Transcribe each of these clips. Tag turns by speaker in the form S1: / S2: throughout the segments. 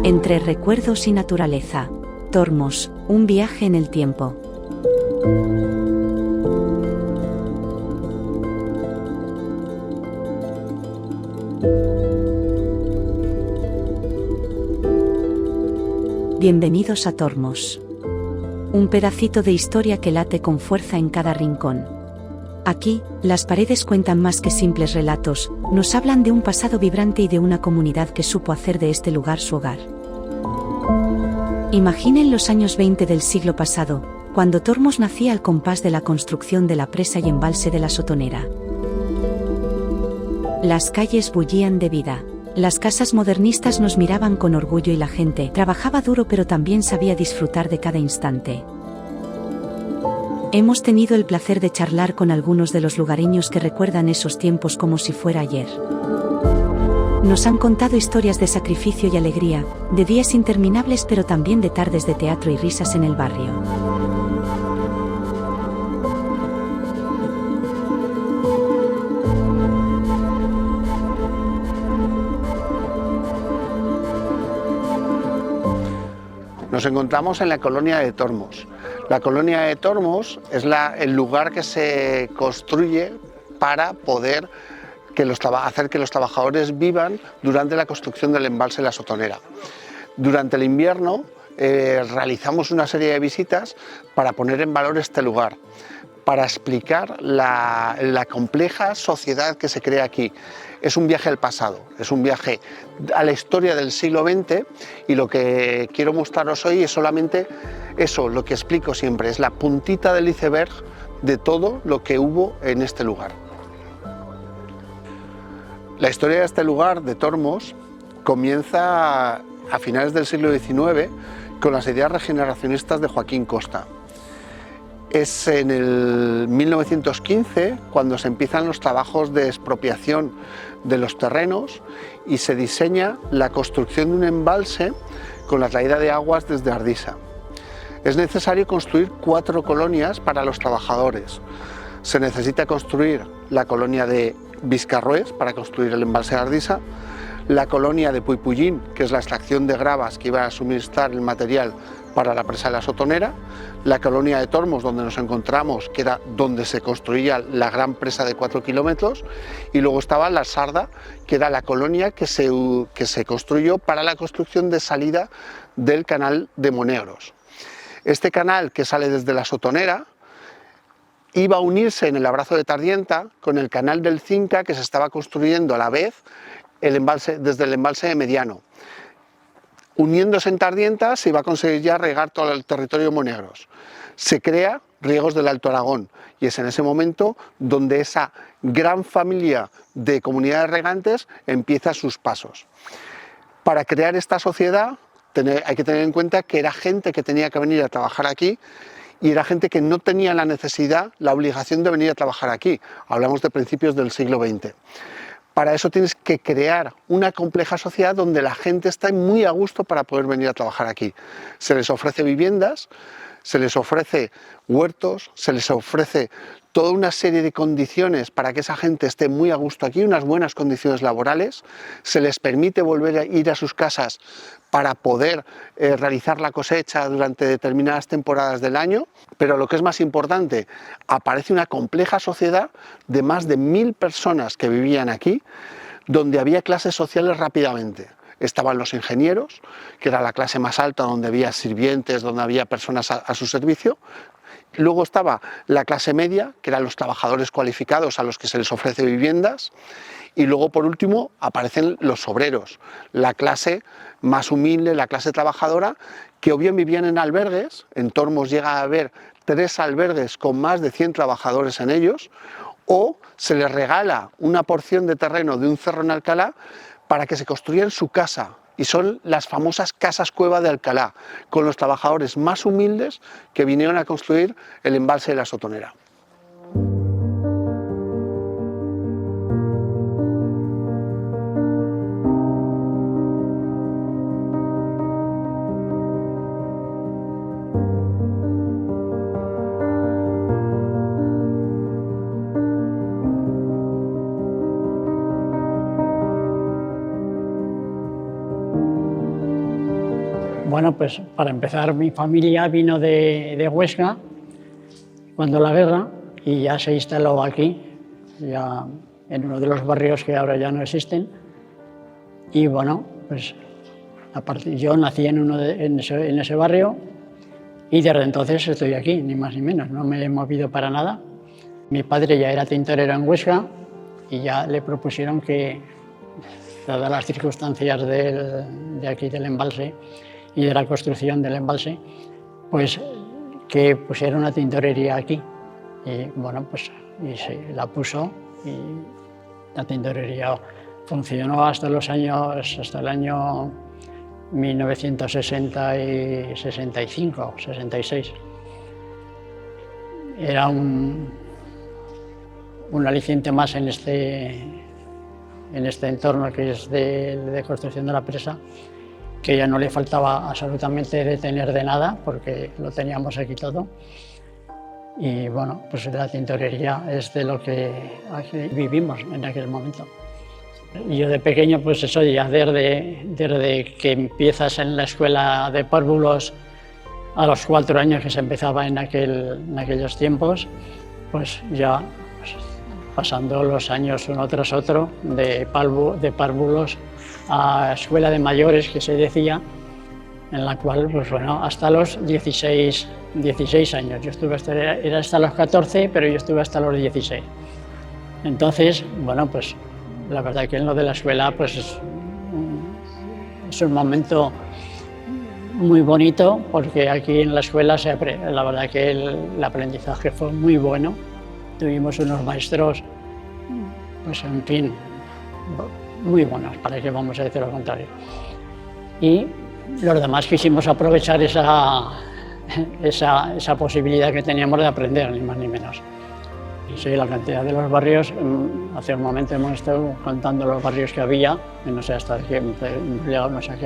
S1: Entre recuerdos y naturaleza. Tormos, un viaje en el tiempo. Bienvenidos a Tormos. Un pedacito de historia que late con fuerza en cada rincón. Aquí, las paredes cuentan más que simples relatos, nos hablan de un pasado vibrante y de una comunidad que supo hacer de este lugar su hogar. Imaginen los años 20 del siglo pasado, cuando Tormos nacía al compás de la construcción de la presa y embalse de la Sotonera. Las calles bullían de vida. Las casas modernistas nos miraban con orgullo y la gente trabajaba duro pero también sabía disfrutar de cada instante. Hemos tenido el placer de charlar con algunos de los lugareños que recuerdan esos tiempos como si fuera ayer. Nos han contado historias de sacrificio y alegría, de días interminables pero también de tardes de teatro y risas en el barrio.
S2: Nos encontramos en la colonia de Tormos. La colonia de Tormos es el lugar que se construye para poder hacer que los trabajadores vivan durante la construcción del embalse de la Sotonera. Durante el invierno realizamos una serie de visitas para poner en valor este lugar, para explicar la compleja sociedad que se crea aquí. Es un viaje al pasado, es un viaje a la historia del siglo XX y lo que quiero mostraros hoy es solamente eso, lo que explico siempre, es la puntita del iceberg de todo lo que hubo en este lugar. La historia de este lugar, de Tormos, comienza a finales del siglo XIX con las ideas regeneracionistas de Joaquín Costa. Es en el 1915 cuando se empiezan los trabajos de expropiación de los terrenos y se diseña la construcción de un embalse con la traída de aguas desde Ardisa. Es necesario construir 4 colonias para los trabajadores. Se necesita construir la colonia de Viscarrués para construir el embalse de Ardisa, la colonia de Puypuyín, que es la extracción de gravas que iba a suministrar el material para la presa de la Sotonera, la colonia de Tormos, donde nos encontramos, que era donde se construía la gran presa de 4 kilómetros, y luego estaba la Sarda, que era la colonia que se construyó para la construcción de salida del canal de Monegros. Este canal, que sale desde la Sotonera, iba a unirse en el Abrazo de Tardienta con el canal del Cinca, que se estaba construyendo a la vez desde el embalse de Mediano. Uniéndose en Tardienta se iba a conseguir ya regar todo el territorio de Monegros. Se crea Riegos del Alto Aragón y es en ese momento donde esa gran familia de comunidades regantes empieza sus pasos. Para crear esta sociedad hay que tener en cuenta que era gente que tenía que venir a trabajar aquí y era gente que no tenía la necesidad, la obligación de venir a trabajar aquí. Hablamos de principios del siglo XX. Para eso tienes que crear una compleja sociedad donde la gente está muy a gusto para poder venir a trabajar aquí. Se les ofrece viviendas, se les ofrece huertos, se les ofrece toda una serie de condiciones para que esa gente esté muy a gusto aquí, unas buenas condiciones laborales, se les permite volver a ir a sus casas para poder realizar la cosecha durante determinadas temporadas del año, pero lo que es más importante, aparece una compleja sociedad de más de 1000 personas que vivían aquí, donde había clases sociales rápidamente. Estaban los ingenieros, que era la clase más alta, donde había sirvientes, donde había personas a su servicio. Luego estaba la clase media, que eran los trabajadores cualificados a los que se les ofrece viviendas. Y luego, por último, aparecen los obreros, la clase más humilde, la clase trabajadora, que o bien vivían en albergues. En Tormos llega a haber 3 albergues con más de 100 trabajadores en ellos, o se les regala una porción de terreno de un cerro en Alcalá para que se construyan su casa, y son las famosas casas cueva de Alcalá, con los trabajadores más humildes que vinieron a construir el embalse de la Sotonera.
S3: Bueno, pues para empezar, mi familia vino de Huesca cuando la guerra y ya se instaló aquí, ya en uno de los barrios que ahora ya no existen. Y bueno, pues aparte, yo nací en ese barrio y desde entonces estoy aquí, ni más ni menos, no me he movido para nada. Mi padre ya era tintorero en Huesca y ya le propusieron que, dadas las circunstancias de aquí del embalse y de la construcción del embalse, pues que pusiera una tintorería aquí. Y bueno, pues y se la puso y la tintorería funcionó hasta el año 1960 y 65, 66. Era un aliciente más en este entorno que es de construcción de la presa, que ya no le faltaba absolutamente de tener de nada, porque lo teníamos aquí todo. Y bueno, pues la tintorería es de lo que aquí vivimos en aquel momento. Yo de pequeño, pues eso ya desde que empiezas en la escuela de párvulos a los 4 años que se empezaba en aquellos tiempos, pues ya pues, pasando los años uno tras otro de párvulos a escuela de mayores, que se decía, en la cual, pues bueno, hasta los 16 años. Yo estuve era hasta los 14, pero yo estuve hasta los 16. Entonces, bueno, pues la verdad que en lo de la escuela pues es un momento muy bonito, porque aquí en la escuela la verdad que el aprendizaje fue muy bueno. Tuvimos unos maestros, pues en fin, muy buenos, para qué vamos a decir lo contrario. Y los demás quisimos aprovechar esa posibilidad que teníamos de aprender, ni más ni menos. Sí, la cantidad de los barrios, hace un momento hemos estado contando los barrios que había, no sé hasta qué hemos llegado, no sé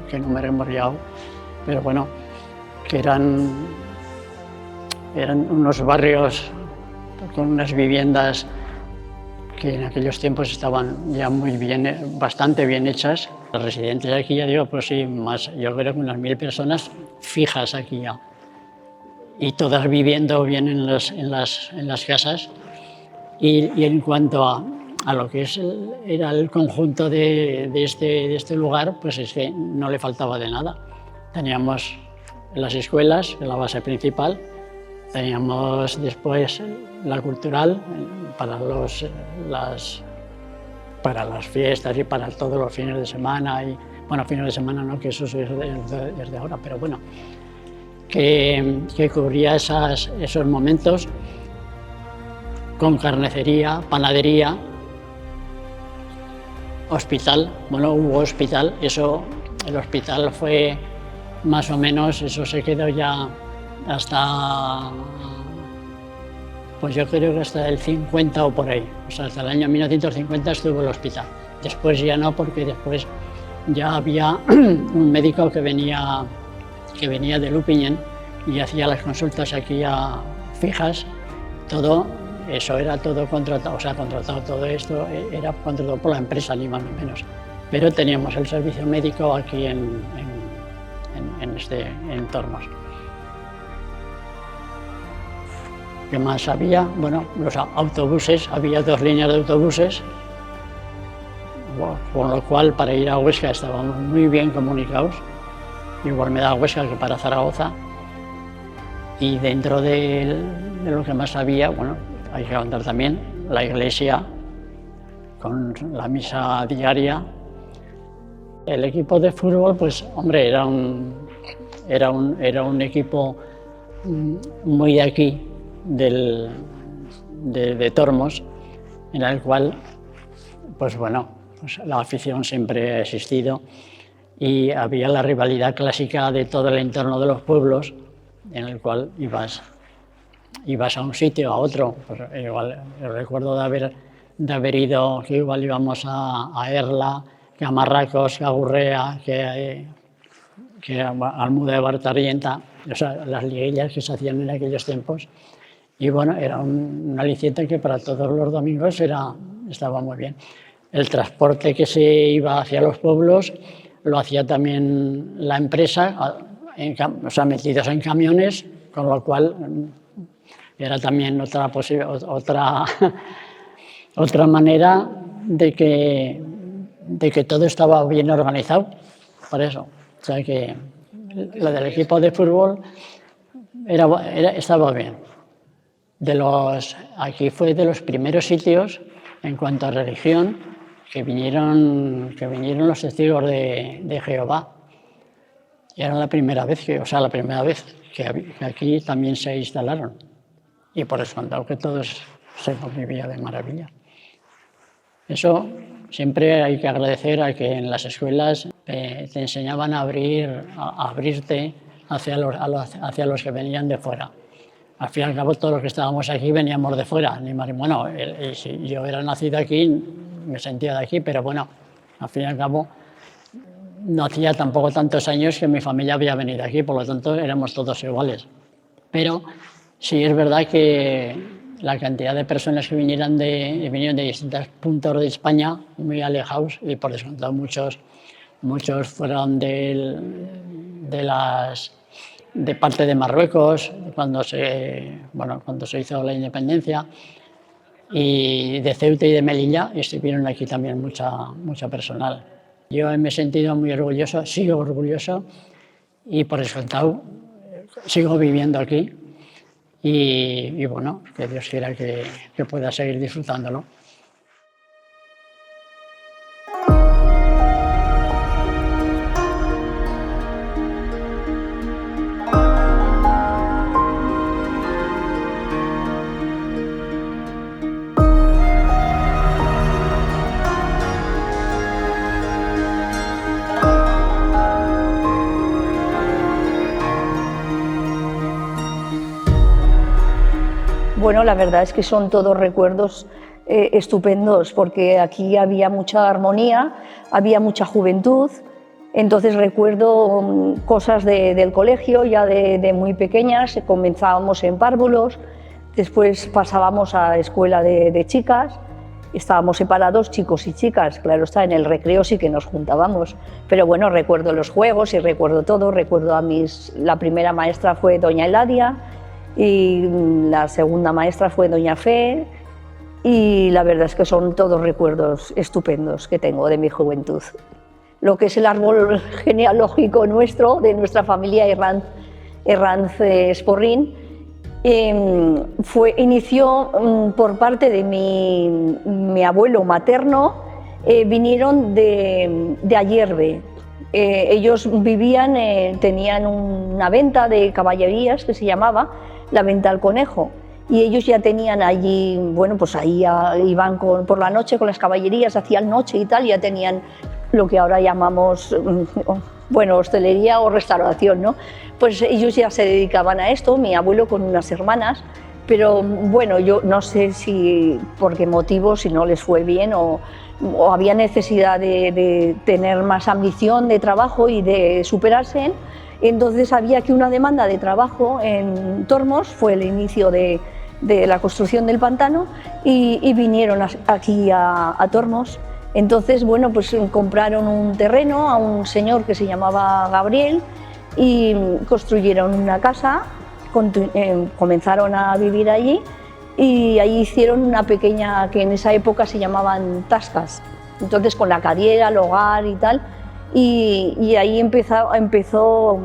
S3: qué número hemos llegado, pero bueno, que eran unos barrios con unas viviendas que en aquellos tiempos estaban ya bastante bien hechas. Los residentes aquí, ya digo, pues sí, yo creo que unas 1000 personas fijas aquí ya. Y todas viviendo bien en las casas. Y en cuanto a lo que era el conjunto de este lugar, pues es que no le faltaba de nada. Teníamos las escuelas, la base principal, teníamos después la cultural para las fiestas y para todos los fines de semana. Y, bueno, fines de semana no, que eso es de ahora, pero bueno, que cubría esos momentos con carnicería, panadería, hospital. Bueno, hubo hospital, el hospital fue más o menos, eso se quedó ya hasta, pues yo creo que hasta el 50 o por ahí, o sea, hasta el año 1950 estuvo el hospital. Después ya no, porque después ya había un médico que venía de Lupiñén y hacía las consultas aquí fijas. Todo eso era todo contratado, o sea, todo esto era contratado por la empresa, ni más ni menos. Pero teníamos el servicio médico aquí en este entorno. ¿Qué más había? Bueno, los autobuses, había 2 líneas de autobuses, con lo cual para ir a Huesca estábamos muy bien comunicados. Igual me da Huesca que para Zaragoza. Y dentro de lo que más había, bueno, hay que contar también la iglesia con la misa diaria. El equipo de fútbol, pues hombre, era un equipo muy de aquí, de Tormos, en el cual, pues bueno, pues la afición siempre ha existido y había la rivalidad clásica de todo el entorno de los pueblos, en el cual ibas a un sitio, a otro. Pues igual recuerdo de haber ido, que igual íbamos a Erla, que a Marracos, que a Gurrea, que a Almuda de Bartarrienta, o sea, las liguillas que se hacían en aquellos tiempos. Y bueno, era un aliciente que para todos los domingos estaba muy bien. El transporte que se iba hacia los pueblos, lo hacía también la empresa, o sea, metidos en camiones, con lo cual era también otra manera de que todo estaba bien organizado, por eso. O sea que lo del equipo de fútbol estaba bien. Aquí fue de los primeros sitios en cuanto a religión que vinieron los testigos de Jehová. Y era la primera vez que aquí también se instalaron. Y por eso han dado que todos se convivía de maravilla. Eso siempre hay que agradecer a que en las escuelas te enseñaban a abrirte hacia los que venían de fuera. Al fin y al cabo, todos los que estábamos aquí veníamos de fuera. Bueno, si yo era nacido aquí, me sentía de aquí, pero bueno, al fin y al cabo, no hacía tampoco tantos años que mi familia había venido aquí, por lo tanto, éramos todos iguales. Pero sí es verdad que la cantidad de personas que vinieron de distintos puntos de España, muy alejados, y por descontado muchos fueron de parte de Marruecos, cuando se hizo la independencia, y de Ceuta y de Melilla, y estuvieron aquí también mucha personal. Yo me he sentido muy orgulloso, sigo orgulloso, y por descontado sigo viviendo aquí, y bueno, que Dios quiera que pueda seguir disfrutándolo.
S4: Bueno, la verdad es que son todos recuerdos estupendos, porque aquí había mucha armonía, había mucha juventud. Entonces recuerdo cosas del colegio, ya de muy pequeñas. Comenzábamos en párvulos, después pasábamos a escuela de chicas. Estábamos separados, chicos y chicas, claro está, en el recreo sí que nos juntábamos. Pero bueno, recuerdo los juegos y recuerdo todo. Recuerdo la primera maestra fue doña Eladia, y la segunda maestra fue doña Fe, y la verdad es que son todos recuerdos estupendos que tengo de mi juventud. Lo que es el árbol genealógico nuestro, de nuestra familia Herranz Esporrín, inició por parte de mi abuelo materno. Vinieron de Ayerbe. Ellos vivían, tenían una venta de caballerías que se llamaba la Venta al Conejo, y ellos ya tenían allí, bueno, pues ahí iban por la noche con las caballerías, hacían noche y tal, ya tenían lo que ahora llamamos, bueno, hostelería o restauración, ¿no? Pues ellos ya se dedicaban a esto, mi abuelo con unas hermanas, pero bueno, yo no sé si por qué motivo, si no les fue bien o había necesidad de tener más ambición de trabajo y de superarse. Entonces había aquí una demanda de trabajo en Tormos, fue el inicio de la construcción del pantano, y vinieron aquí a Tormos. Entonces, bueno, pues compraron un terreno a un señor que se llamaba Gabriel y construyeron una casa, comenzaron a vivir allí, y ahí hicieron una pequeña, que en esa época se llamaban tascas, entonces con la cadiera, el hogar y tal, y ahí empezó,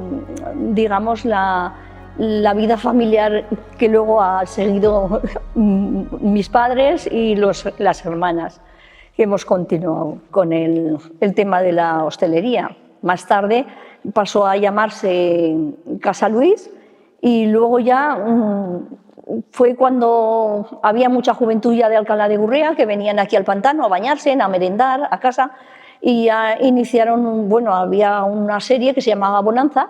S4: digamos, la vida familiar que luego ha seguido mis padres y las hermanas, que hemos continuado con el tema de la hostelería. Más tarde pasó a llamarse Casa Luis, y luego ya fue cuando había mucha juventud ya de Alcalá de Gurrea que venían aquí al pantano a bañarse, a merendar, a casa, y ya iniciaron, bueno, había una serie que se llamaba Bonanza,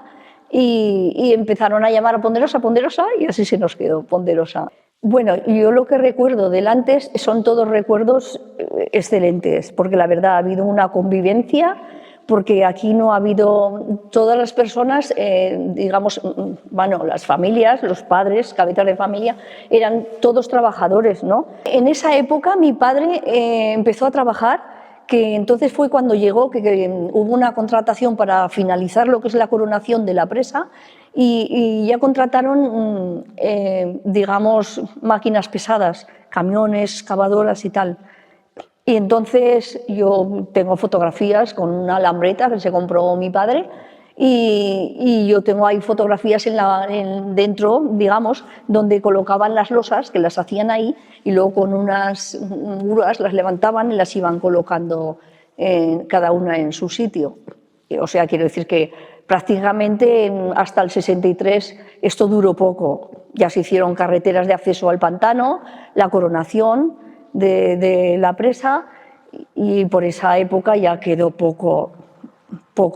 S4: y empezaron a llamar a Ponderosa, Ponderosa, y así se nos quedó Ponderosa. Bueno, yo lo que recuerdo del antes son todos recuerdos excelentes, porque la verdad ha habido una convivencia, porque aquí no ha habido, todas las personas, digamos, bueno, las familias, los padres, cabezas de familia, eran todos trabajadores, ¿no? En esa época mi padre empezó a trabajar que entonces fue cuando llegó, que hubo una contratación para finalizar lo que es la coronación de la presa y ya contrataron, digamos, máquinas pesadas, camiones, excavadoras y tal. Y entonces yo tengo fotografías con una alambreta que se compró mi padre y yo tengo ahí fotografías dentro, digamos, donde colocaban las losas, que las hacían ahí, y luego con unas grúas las levantaban y las iban colocando cada una en su sitio. O sea, quiero decir que prácticamente hasta el 63 esto duró poco. Ya se hicieron carreteras de acceso al pantano, la coronación de la presa, y por esa época ya quedó poco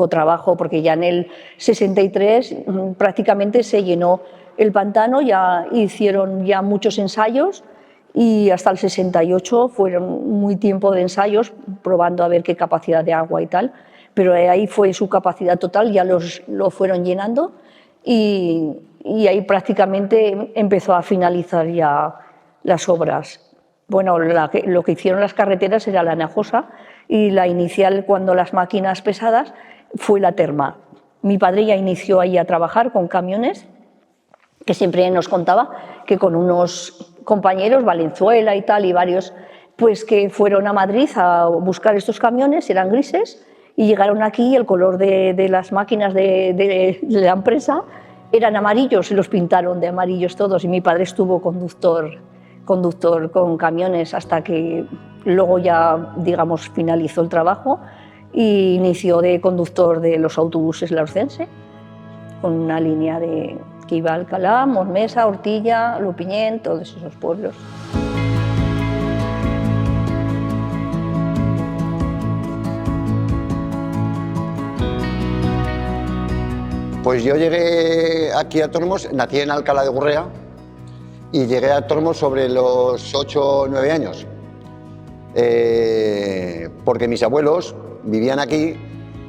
S4: trabajo, porque ya en el 63 prácticamente se llenó el pantano, ya hicieron ya muchos ensayos y hasta el 68 fueron muy tiempo de ensayos probando a ver qué capacidad de agua y tal, pero ahí fue su capacidad total, ya lo fueron llenando y ahí prácticamente empezó a finalizar ya las obras. Bueno, lo que hicieron las carreteras era la Najosa y la inicial, cuando las máquinas pesadas, fue la Terma. Mi padre ya inició ahí a trabajar con camiones, que siempre nos contaba que con unos compañeros, Valenzuela y tal, y varios, pues que fueron a Madrid a buscar estos camiones, eran grises, y llegaron aquí y el color de las máquinas de la empresa eran amarillos, y los pintaron de amarillos todos, y mi padre estuvo conductor con camiones hasta que luego ya, digamos, finalizó el trabajo y inició de conductor de los autobuses lauscense, con una línea que iba a Alcalá, Mormesa, Ortilla, Lupiñén, todos esos pueblos.
S5: Pues yo llegué aquí a Tormos, nací en Alcalá de Gurrea y llegué a Tormos sobre los 8 o 9 años, porque mis abuelos vivían aquí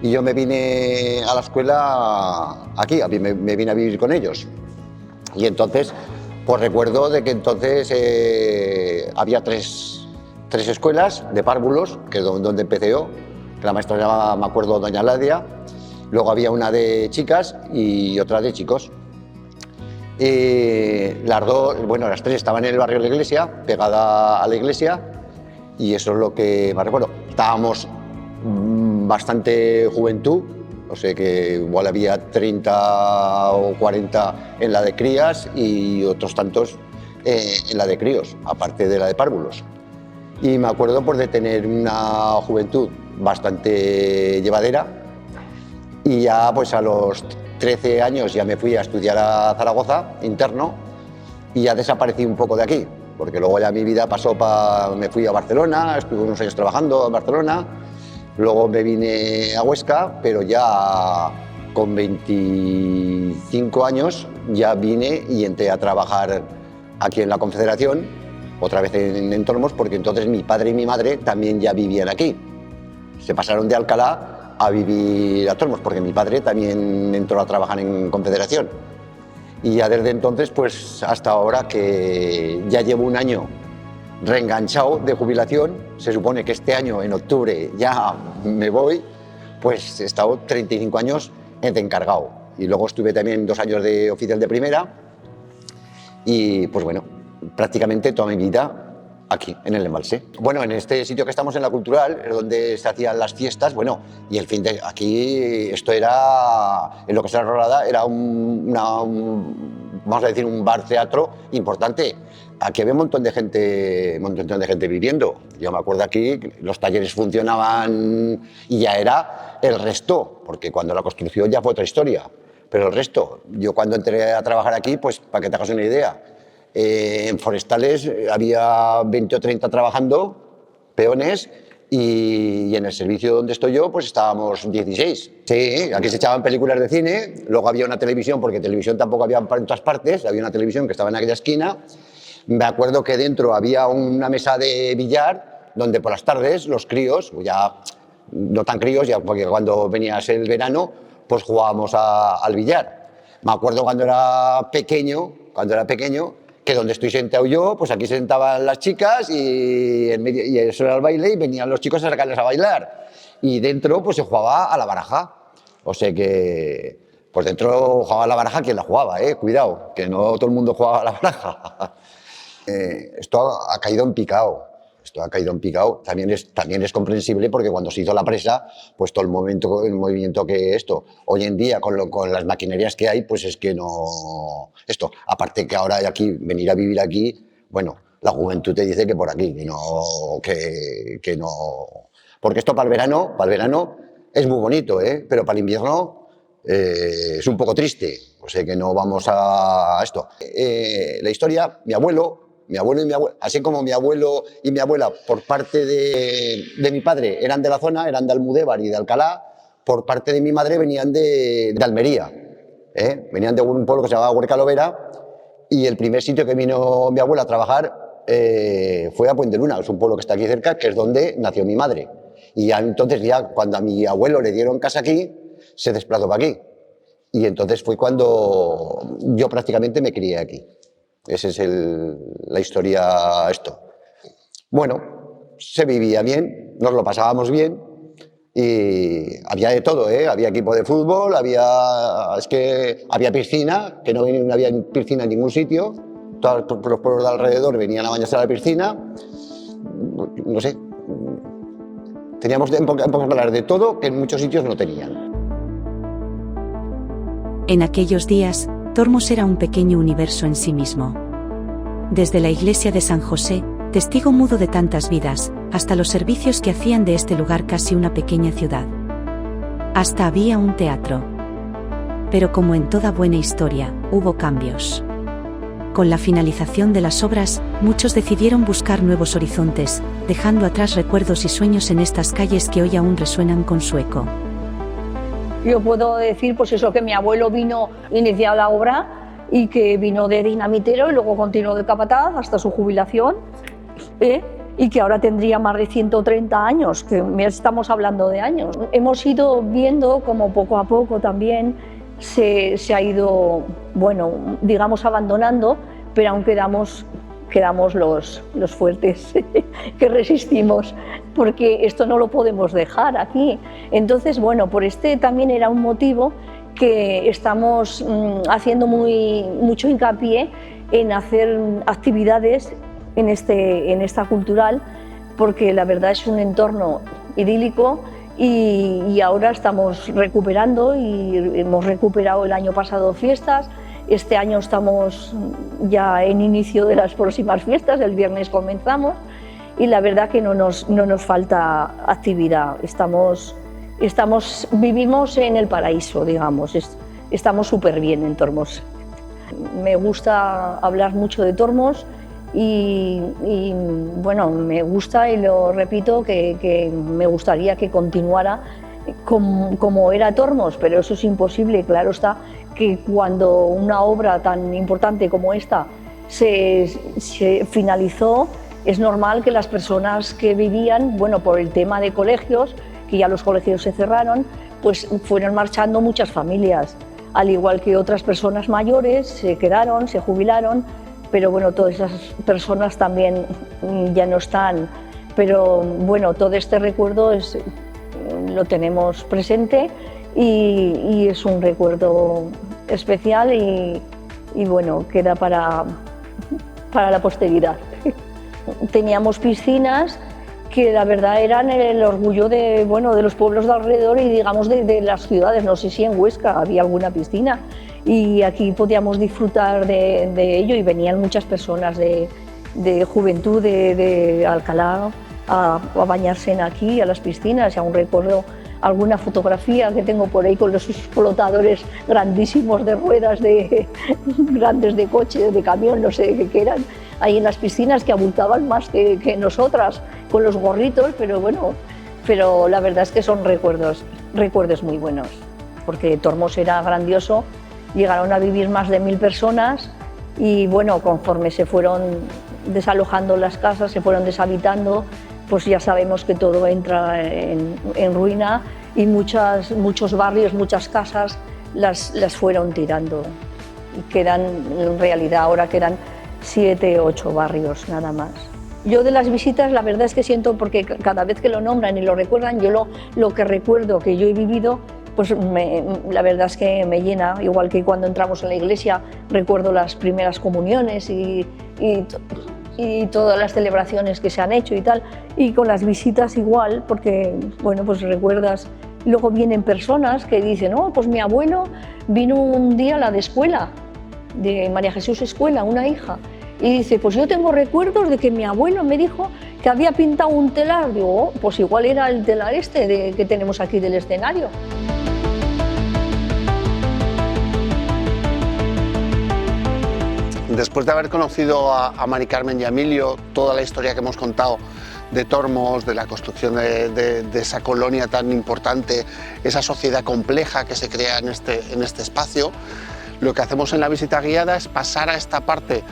S5: y yo me vine a la escuela aquí, me vine a vivir con ellos. Y entonces, pues recuerdo de que entonces había tres escuelas de párvulos, que es donde empecé yo, que la maestra se llamaba, me acuerdo, doña Ladia. Luego había una de chicas y otra de chicos. Las tres estaban en el barrio de la iglesia, pegada a la iglesia, y eso es lo que más recuerdo. Estábamos bastante juventud, o sea que igual había 30 o 40 en la de crías y otros tantos en la de críos, aparte de la de párvulos. Y me acuerdo pues, de tener una juventud bastante llevadera. Y ya pues a los 13 años ya me fui a estudiar a Zaragoza, interno, y ya desaparecí un poco de aquí, porque luego ya mi vida pasó me fui a Barcelona, estuve unos años trabajando en Barcelona, luego me vine a Huesca, pero ya con 25 años ya vine y entré a trabajar aquí en la Confederación, otra vez en Tormos, porque entonces mi padre y mi madre también ya vivían aquí. Se pasaron de Alcalá a vivir a Tormos, porque mi padre también entró a trabajar en Confederación. Y ya desde entonces, pues hasta ahora que ya llevo un año reenganchado de jubilación, se supone que este año, en octubre, ya me voy, pues he estado 35 años de encargado. Y luego estuve también 2 años de oficial de primera y pues bueno, prácticamente toda mi vida aquí, en el embalse. Bueno, en este sitio que estamos, en la Cultural, es donde se hacían las fiestas, bueno, y el fin de... Aquí, esto era, en lo que es la Rolada, era vamos a decir, un bar-teatro importante. Aquí había un montón de gente viviendo. Yo me acuerdo aquí, los talleres funcionaban y ya era el resto, porque cuando la construcción ya fue otra historia, pero el resto, yo cuando entré a trabajar aquí, pues para que te hagas una idea, en Forestales había 20 o 30 trabajando, peones, y en el servicio donde estoy yo pues estábamos 16. Sí, aquí se echaban películas de cine, luego había una televisión, porque televisión tampoco había en todas partes, había una televisión que estaba en aquella esquina. Me acuerdo que dentro había una mesa de billar donde por las tardes los críos, ya no tan críos, ya porque cuando venía el verano pues jugábamos al billar. Me acuerdo cuando era pequeño que donde estoy sentado yo, pues aquí se sentaban las chicas y eso era el baile y venían los chicos a sacarles a bailar. Y dentro pues se jugaba a la baraja. O sea que, pues dentro jugaba a la baraja quien la jugaba, cuidado, que no todo el mundo jugaba a la baraja. Esto ha caído en picado. Esto ha caído en picado. También es comprensible porque cuando se hizo la presa, pues todo el movimiento que esto. Hoy en día, con las maquinerías que hay, pues es que no... Esto, aparte que ahora venir a vivir aquí, bueno, la juventud te dice que por aquí, que no... Porque esto para el verano es muy bonito, pero para el invierno es un poco triste. O sea que no vamos a esto. La historia, mi abuelo y mi abuela, así como mi abuelo y mi abuela por parte de mi padre eran de la zona, eran de Almudévar y de Alcalá, por parte de mi madre venían de Almería, venían de un pueblo que se llamaba Huercalovera, y el primer sitio que vino mi abuela a trabajar fue a Puente Luna, es un pueblo que está aquí cerca, que es donde nació mi madre. Y ya, entonces cuando a mi abuelo le dieron casa aquí, se desplazó para aquí. Y entonces fue cuando yo prácticamente me crié aquí. Esa es la historia esto. Bueno, se vivía bien, nos lo pasábamos bien y había de todo, había equipo de fútbol, había piscina, que no había piscina en ningún sitio, todos los pueblos de alrededor venían a bañarse a la piscina, no sé, teníamos en pocas palabras de todo que en muchos sitios no tenían.
S1: En aquellos días, Tormos era un pequeño universo en sí mismo. Desde la iglesia de San José, testigo mudo de tantas vidas, hasta los servicios que hacían de este lugar casi una pequeña ciudad. Hasta había un teatro. Pero como en toda buena historia, hubo cambios. Con la finalización de las obras, muchos decidieron buscar nuevos horizontes, dejando atrás recuerdos y sueños en estas calles que hoy aún resuenan con su eco.
S4: Yo puedo decir, pues eso, que mi abuelo vino a iniciar la obra y que vino de dinamitero y luego continuó de capataz hasta su jubilación, y que ahora tendría más de 130 años, que estamos hablando de años. Hemos ido viendo como poco a poco también se ha ido, bueno, digamos abandonando, pero aún quedamos los fuertes que resistimos, porque esto no lo podemos dejar aquí. Entonces, bueno, por también era un motivo que estamos haciendo mucho hincapié en hacer actividades en esta cultural, porque la verdad es un entorno idílico y ahora estamos recuperando y hemos recuperado el año pasado fiestas. Este año estamos ya en inicio de las próximas fiestas, el viernes comenzamos y la verdad que no nos falta actividad. Vivimos en el paraíso, digamos, estamos súper bien en Tormos. Me gusta hablar mucho de Tormos y bueno, me gusta y lo repito que me gustaría que continuara como era Tormos, pero eso es imposible, claro está que cuando una obra tan importante como esta se finalizó, es normal que las personas que vivían, bueno, por el tema de colegios, que ya los colegios se cerraron, pues fueron marchando muchas familias, al igual que otras personas mayores se quedaron, se jubilaron, pero bueno, todas esas personas también ya no están. Pero bueno, todo este recuerdo lo tenemos presente y es un recuerdo especial y bueno, queda para la posteridad. Teníamos piscinas que la verdad eran el orgullo de los pueblos de alrededor y digamos de las ciudades. No sé si en Huesca había alguna piscina y aquí podíamos disfrutar de ello y venían muchas personas de juventud de Alcalá a bañarse aquí, a las piscinas, y aún recuerdo alguna fotografía que tengo por ahí con los flotadores grandísimos de ruedas grandes de coche, de camión, no sé qué eran, ahí en las piscinas que abultaban más que nosotras, con los gorritos, pero bueno, pero la verdad es que son recuerdos muy buenos, porque Tormos era grandioso, llegaron a vivir más de 1000 personas y bueno, conforme se fueron desalojando las casas, se fueron deshabitando, pues ya sabemos que todo entra en ruina y muchos barrios, muchas casas las fueron tirando. Y quedan, en realidad ahora quedan 7, 8 barrios nada más. Yo de las visitas la verdad es que siento, porque cada vez que lo nombran y lo recuerdan, yo lo que recuerdo que yo he vivido, pues la verdad es que me llena, igual que cuando entramos en la iglesia recuerdo las primeras comuniones y todas las celebraciones que se han hecho y tal, y con las visitas igual, porque bueno, pues recuerdas. Luego vienen personas que dicen, oh, pues mi abuelo vino un día a la de escuela, de María Jesús Escuela, una hija, y dice, pues yo tengo recuerdos de que mi abuelo me dijo que había pintado un telar. Digo, oh, pues igual era el telar que tenemos aquí del escenario.
S2: Después de haber conocido a Mari Carmen y a Emilio, toda la historia que hemos contado de Tormos, de la construcción de esa colonia tan importante, esa sociedad compleja que se crea en este espacio, lo que hacemos en la visita guiada es pasar a esta parte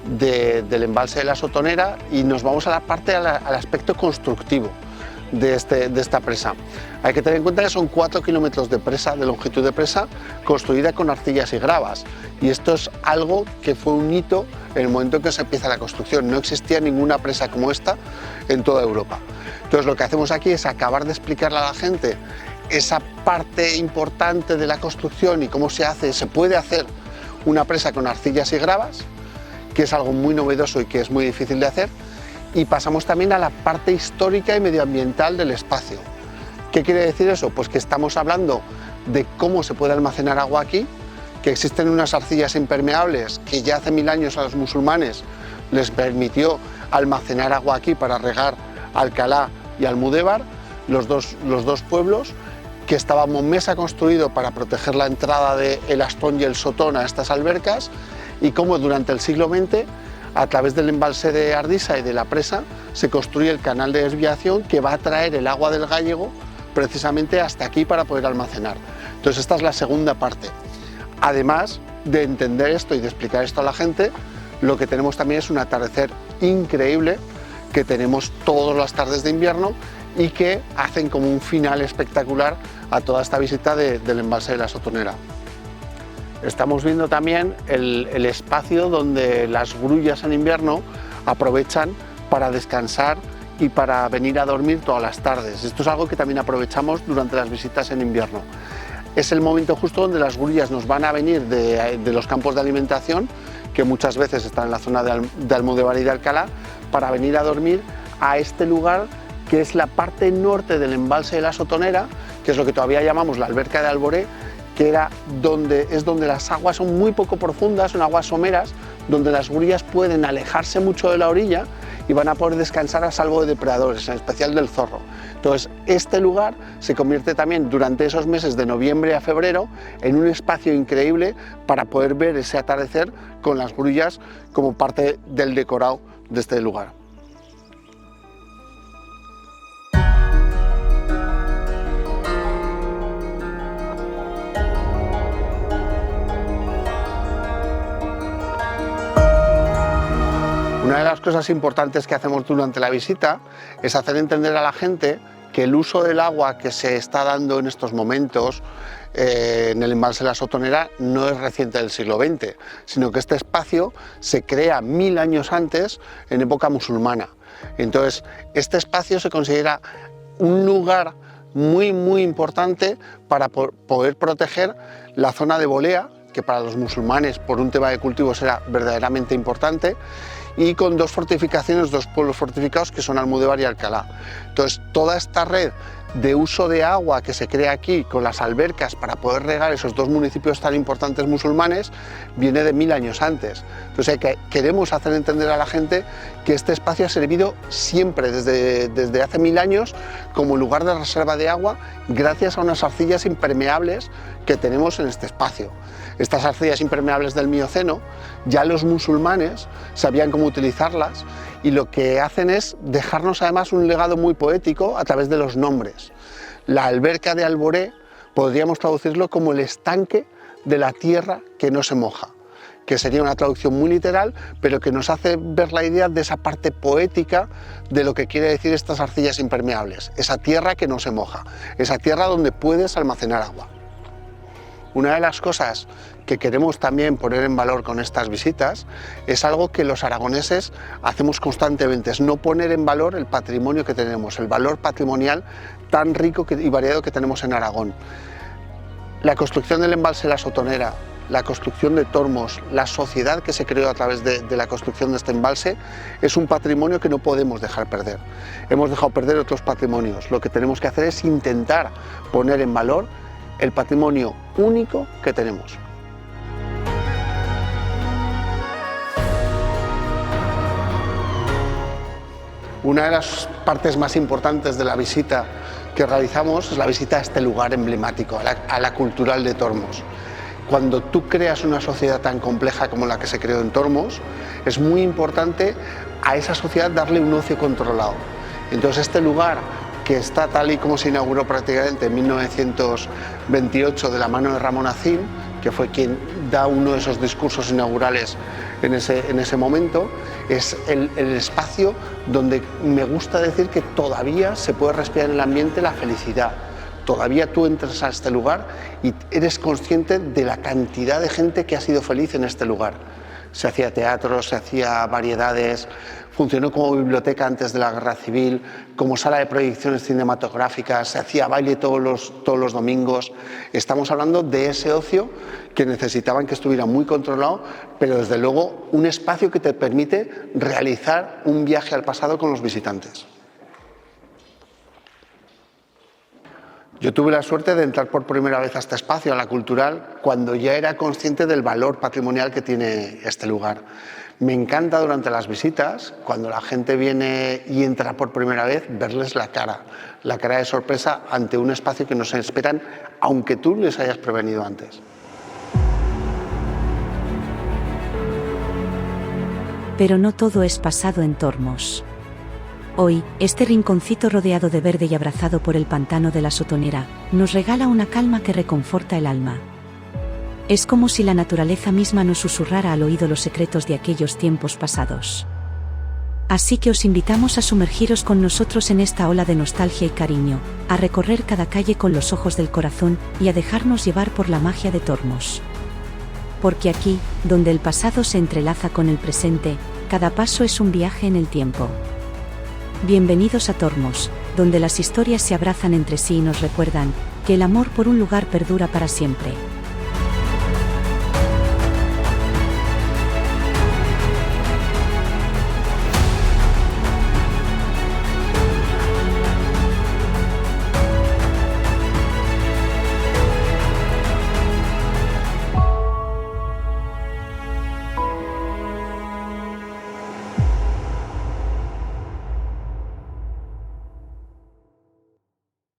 S2: del embalse de la Sotonera y nos vamos a la parte, al aspecto constructivo de esta presa. Hay que tener en cuenta que son 4 kilómetros de presa, de longitud de presa, construida con arcillas y gravas. Y esto es algo que fue un hito en el momento en que se empieza la construcción. No existía ninguna presa como esta en toda Europa. Entonces lo que hacemos aquí es acabar de explicarle a la gente esa parte importante de la construcción y cómo se puede hacer una presa con arcillas y gravas, que es algo muy novedoso y que es muy difícil de hacer. Y pasamos también a la parte histórica y medioambiental del espacio. ¿Qué quiere decir eso? Pues que estamos hablando de cómo se puede almacenar agua aquí, que existen unas arcillas impermeables que ya hace 1000 años a los musulmanes les permitió almacenar agua aquí para regar Alcalá y Almudévar, los dos pueblos, que estaba Momesa construido para proteger la entrada del Astón y el Sotón a estas albercas, y cómo durante el siglo XX, a través del embalse de Ardisa y de la presa, se construye el canal de desviación que va a traer el agua del Gállego precisamente hasta aquí para poder almacenar. Entonces esta es la segunda parte. Además de entender esto y de explicar esto a la gente, lo que tenemos también es un atardecer increíble que tenemos todas las tardes de invierno y que hacen como un final espectacular a toda esta visita del embalse de la Sotonera. Estamos viendo también el espacio donde las grullas en invierno aprovechan para descansar y para venir a dormir todas las tardes. Esto es algo que también aprovechamos durante las visitas en invierno. Es el momento justo donde las grullas nos van a venir de los campos de alimentación, que muchas veces están en la zona de Almudévar y de Alcalá, para venir a dormir a este lugar que es la parte norte del embalse de la Sotonera, que es lo que todavía llamamos la alberca de Alboré, que es donde las aguas son muy poco profundas, son aguas someras, donde las grullas pueden alejarse mucho de la orilla y van a poder descansar a salvo de depredadores, en especial del zorro. Entonces, este lugar se convierte también durante esos meses de noviembre a febrero en un espacio increíble para poder ver ese atardecer con las grullas como parte del decorado de este lugar. Una de las cosas importantes que hacemos durante la visita es hacer entender a la gente que el uso del agua que se está dando en estos momentos en el embalse de la Sotonera no es reciente del siglo XX, sino que este espacio se crea 1000 años antes, en época musulmana. Entonces, este espacio se considera un lugar muy importante para poder proteger la zona de Bolea, que para los musulmanes por un tema de cultivos era verdaderamente importante, y con dos fortificaciones, dos pueblos fortificados que son Almudévar y Alcalá. Entonces, toda esta red de uso de agua que se crea aquí con las albercas para poder regar esos dos municipios tan importantes musulmanes viene de 1000 años antes. Entonces, queremos hacer entender a la gente que este espacio ha servido siempre, desde hace 1000 años, como lugar de reserva de agua, gracias a unas arcillas impermeables que tenemos en este espacio. Estas arcillas impermeables del Mioceno, ya los musulmanes sabían cómo utilizarlas y lo que hacen es dejarnos además un legado muy poético a través de los nombres. La alberca de Alboré podríamos traducirlo como el estanque de la tierra que no se moja, que sería una traducción muy literal, pero que nos hace ver la idea de esa parte poética de lo que quiere decir estas arcillas impermeables, esa tierra que no se moja, esa tierra donde puedes almacenar agua. Una de las cosas que queremos también poner en valor con estas visitas es algo que los aragoneses hacemos constantemente, es no poner en valor el patrimonio que tenemos, el valor patrimonial tan rico y variado que tenemos en Aragón. La construcción del embalse La Sotonera, la construcción de Tormos, la sociedad que se creó a través de la construcción de este embalse, es un patrimonio que no podemos dejar perder. Hemos dejado perder otros patrimonios. Lo que tenemos que hacer es intentar poner en valor el patrimonio único que tenemos. Una de las partes más importantes de la visita que realizamos es la visita a este lugar emblemático, a la Cultural de Tormos. Cuando tú creas una sociedad tan compleja como la que se creó en Tormos, es muy importante a esa sociedad darle un ocio controlado. Entonces este lugar, que está tal y como se inauguró prácticamente en 1928 de la mano de Ramón Acín, que fue quien da uno de esos discursos inaugurales en ese momento, es el espacio donde me gusta decir que todavía se puede respirar en el ambiente la felicidad. Todavía tú entras a este lugar y eres consciente de la cantidad de gente que ha sido feliz en este lugar. Se hacía teatro, se hacía variedades, funcionó como biblioteca antes de la Guerra Civil, como sala de proyecciones cinematográficas, se hacía baile todos los domingos. Estamos hablando de ese ocio que necesitaban que estuviera muy controlado, pero desde luego un espacio que te permite realizar un viaje al pasado con los visitantes. Yo tuve la suerte de entrar por primera vez a este espacio, a la Cultural, cuando ya era consciente del valor patrimonial que tiene este lugar. Me encanta durante las visitas, cuando la gente viene y entra por primera vez, verles la cara de sorpresa ante un espacio que no se esperan, aunque tú les hayas prevenido antes.
S1: Pero no todo es pasado en Tormos. Hoy, este rinconcito rodeado de verde y abrazado por el pantano de La Sotonera, nos regala una calma que reconforta el alma. Es como si la naturaleza misma nos susurrara al oído los secretos de aquellos tiempos pasados. Así que os invitamos a sumergiros con nosotros en esta ola de nostalgia y cariño, a recorrer cada calle con los ojos del corazón y a dejarnos llevar por la magia de Tormos. Porque aquí, donde el pasado se entrelaza con el presente, cada paso es un viaje en el tiempo. Bienvenidos a Tormos, donde las historias se abrazan entre sí y nos recuerdan que el amor por un lugar perdura para siempre.